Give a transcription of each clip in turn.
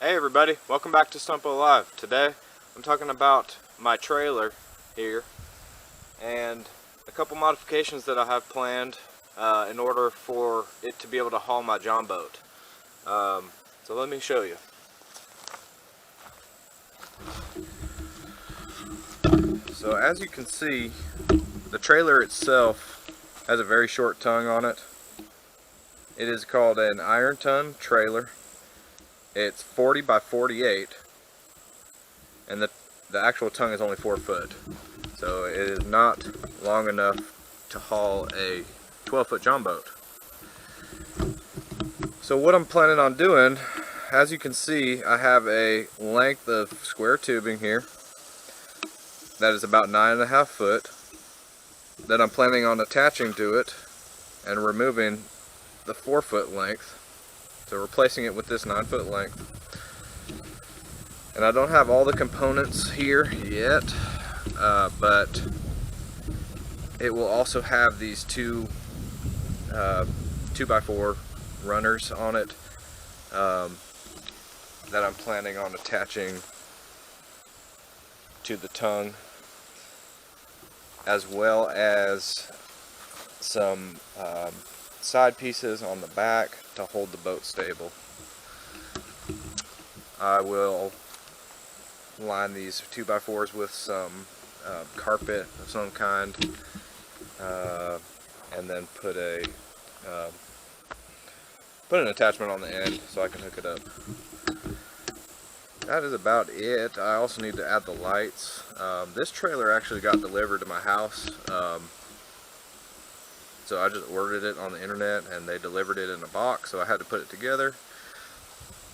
Hey everybody, welcome back to Stump Alive. Today I'm talking about my trailer here and a couple modifications that I have planned in order for it to be able to haul my John boat. So let me show you. So as you can see, the trailer itself has a very short tongue on it. It is called an Ironton trailer. It's 40 by 48, and the actual tongue is only 4 foot. So it is not long enough to haul a 12-foot John boat. So what I'm planning on doing, as you can see, I have a length of square tubing here that is about 9.5 foot that I'm planning on attaching to it and removing the 4 foot length. So replacing it with this 9 foot length. And I don't have all the components here yet, but it will also have these two 2x4 runners on it that I'm planning on attaching to the tongue, as well as some side pieces on the back to hold the boat stable. I will line these 2x4s with some carpet of some kind, and then put an attachment on the end so I can hook it up. That is about it. I also need to add the lights. This trailer actually got delivered to my house. So I just ordered it on the internet and they delivered it in a box, so I had to put it together,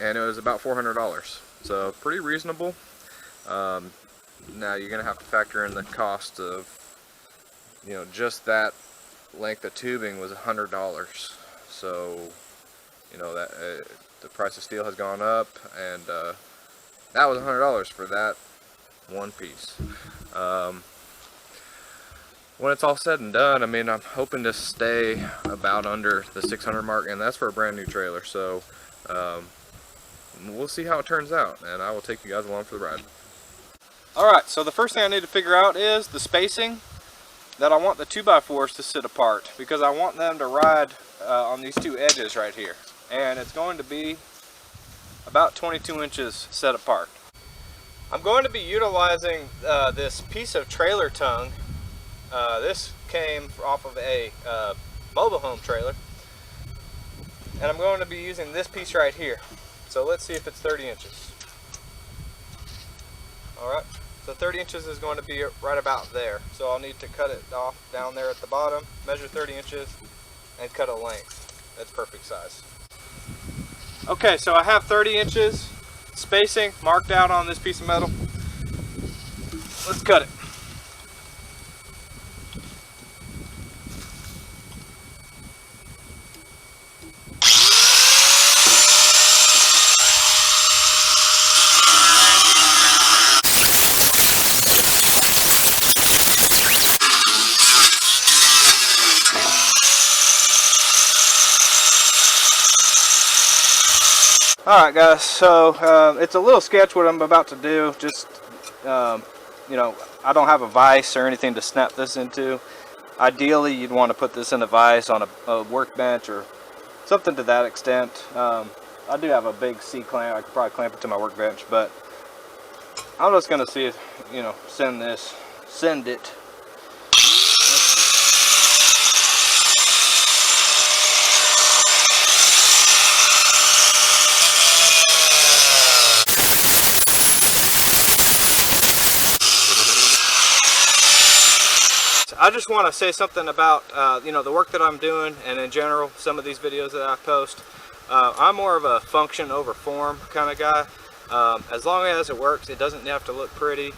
and it was about $400, so pretty reasonable. Now you're gonna have to factor in the cost of, just that length of tubing was $100, so that the price of steel has gone up, and that was $100 for that one piece. When it's all said and done, I'm hoping to stay about under the 600 mark, and that's for a brand new trailer. So we'll see how it turns out, and I will take you guys along for the ride. Alright, so the first thing I need to figure out is the spacing that I want the 2x4s to sit apart, because I want them to ride on these two edges right here, and it's going to be about 22 inches set apart. I'm going to be utilizing this piece of trailer tongue. This came off of a mobile home trailer, and I'm going to be using this piece right here. So let's see if it's 30 inches. Alright, so 30 inches is going to be right about there. So I'll need to cut it off down there at the bottom, measure 30 inches, and cut a length. That's perfect size. Okay, so I have 30 inches spacing marked out on this piece of metal. Let's cut it. Alright guys, so it's a little sketch what I'm about to do. Just, I don't have a vise or anything to snap this into. Ideally, you'd want to put this in a vise on a workbench or something to that extent. I do have a big C-clamp. I could probably clamp it to my workbench, but I'm just going to see if, send it. I just want to say something about the work that I'm doing, and in general some of these videos that I post. I'm more of a function over form kind of guy. As long as it works, it doesn't have to look pretty.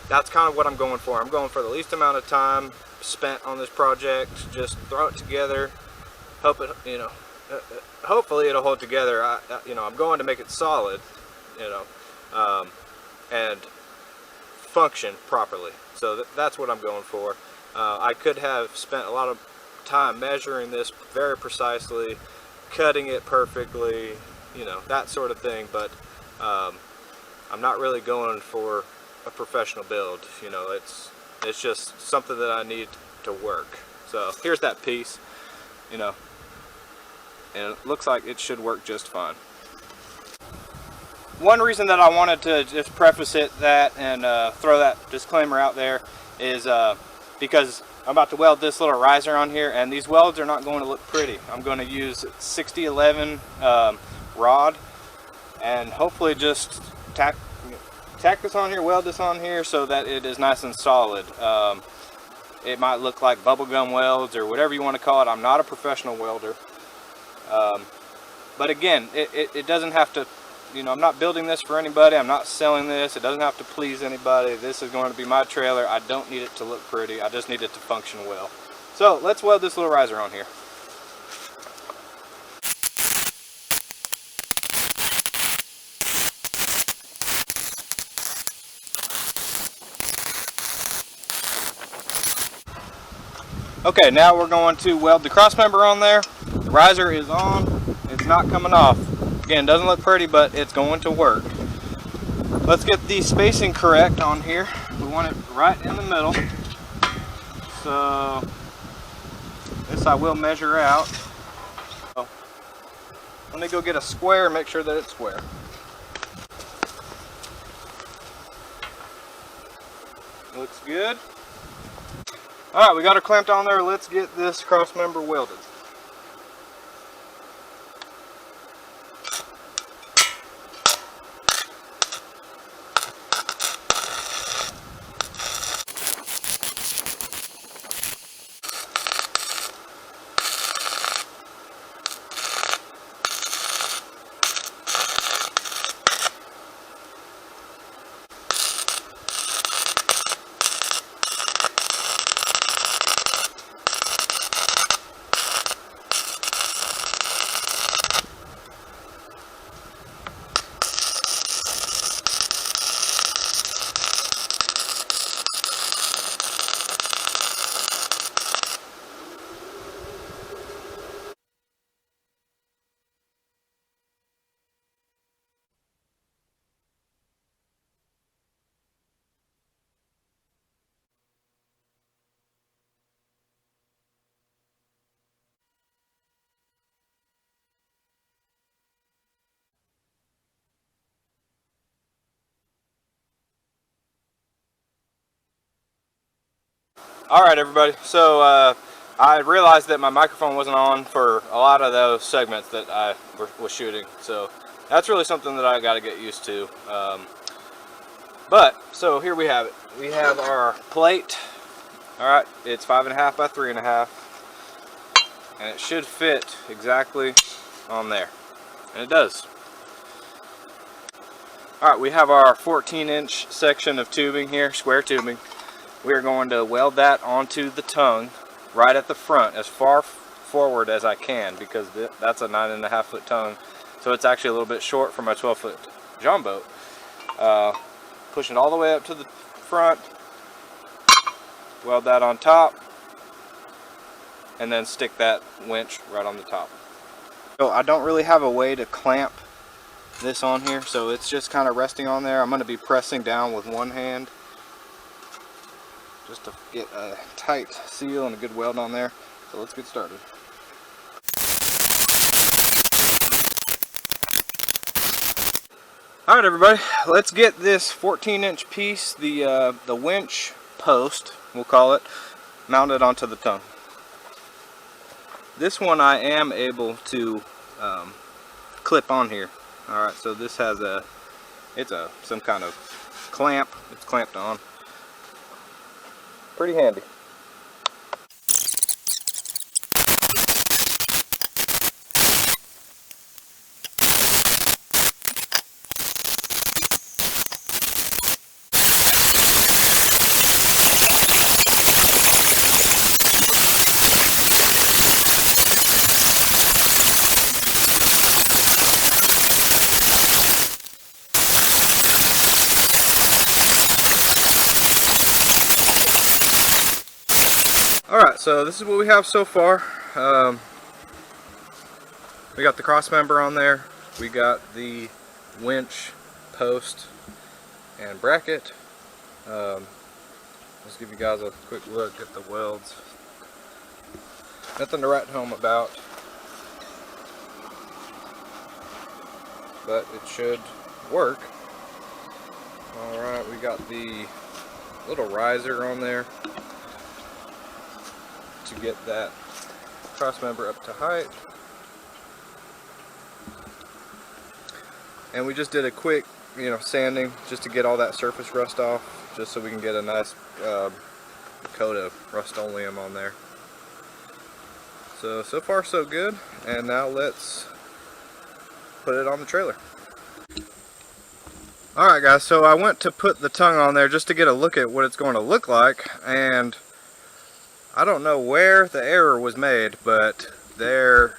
That's kind of what I'm going for. I'm going for the least amount of time spent on this project. Just throw it together, hope it, hopefully it'll hold together. I'm going to make it solid, and function properly. So that's what I'm going for. I could have spent a lot of time measuring this very precisely, cutting it perfectly, you know, that sort of thing. But I'm not really going for a professional build. You know, it's just something that I need to work. So here's that piece, you know, and it looks like it should work just fine. One reason that I wanted to just preface that and throw that disclaimer out there is because I'm about to weld this little riser on here, and these welds are not going to look pretty. I'm going to use 6011 rod, and hopefully just tack this on here, weld this on here so that it is nice and solid. It might look like bubblegum welds or whatever you want to call it. I'm not a professional welder, but again, it doesn't have to, you know, I'm not building this for anybody. I'm not selling this. It doesn't have to please anybody. This is going to be my trailer. I don't need it to look pretty. I just need it to function well. So let's weld this little riser on here. Okay, now we're going to weld the cross member on there. The riser is on. It's not coming off. Again, doesn't look pretty, but it's going to work. Let's get the spacing correct on here. We want it right in the middle. So this I will measure out. So, let me go get a square and make sure that it's square. Looks good. Alright, we got her clamped on there. Let's get this cross member welded. Alright everybody, so I realized that my microphone wasn't on for a lot of those segments that I was shooting, so that's really something that I got to get used to. So here we have it. We have our plate. Alright, it's 5.5 by 3.5, and it should fit exactly on there, and it does. Alright, we have our 14-inch section of tubing here, square tubing. We are going to weld that onto the tongue right at the front as far forward as I can, because that's a 9.5 foot tongue, so it's actually a little bit short for my 12-foot John boat. Pushing all the way up to the front, weld that on top, and then stick that winch right on the top. So I don't really have a way to clamp this on here, so it's just kind of resting on there. I'm going to be pressing down with one hand just to get a tight seal and a good weld on there. So let's get started. Alright everybody, let's get this 14-inch piece, the winch post, we'll call it, mounted onto the tongue. This one I am able to clip on here. Alright, so this has some kind of clamp. It's clamped on. Pretty handy. Alright, so this is what we have so far. We got the cross member on there. we got the winch, post, and bracket. Let's give you guys a quick look at the welds. Nothing to write home about, but it should work. Alright, we got the little riser on there to get that cross member up to height. And we just did a quick, sanding just to get all that surface rust off, just so we can get a nice coat of Rust-Oleum on there. So far so good, and now let's put it on the trailer. Alright guys, so I went to put the tongue on there just to get a look at what it's going to look like, and I don't know where the error was made, but there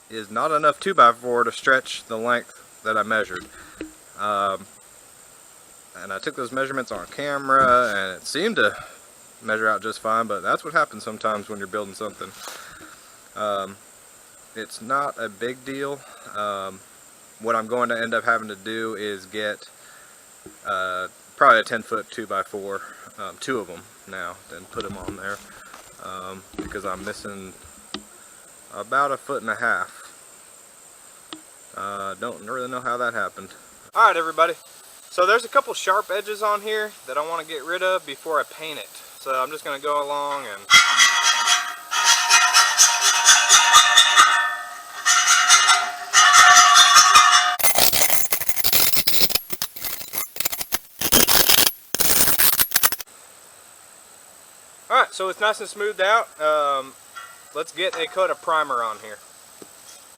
is not enough 2x4 to stretch the length that I measured. And I took those measurements on camera, and it seemed to measure out just fine, but that's what happens sometimes when you're building something. It's not a big deal. What I'm going to end up having to do is get probably a 10-foot 2x4, two of them now, then put them on there, because I'm missing about 1.5 feet. Don't really know how that happened. Alright everybody, so there's a couple sharp edges on here that I want to get rid of before I paint it. So I'm just going to go along and alright, so it's nice and smoothed out. Let's get a coat of primer on here.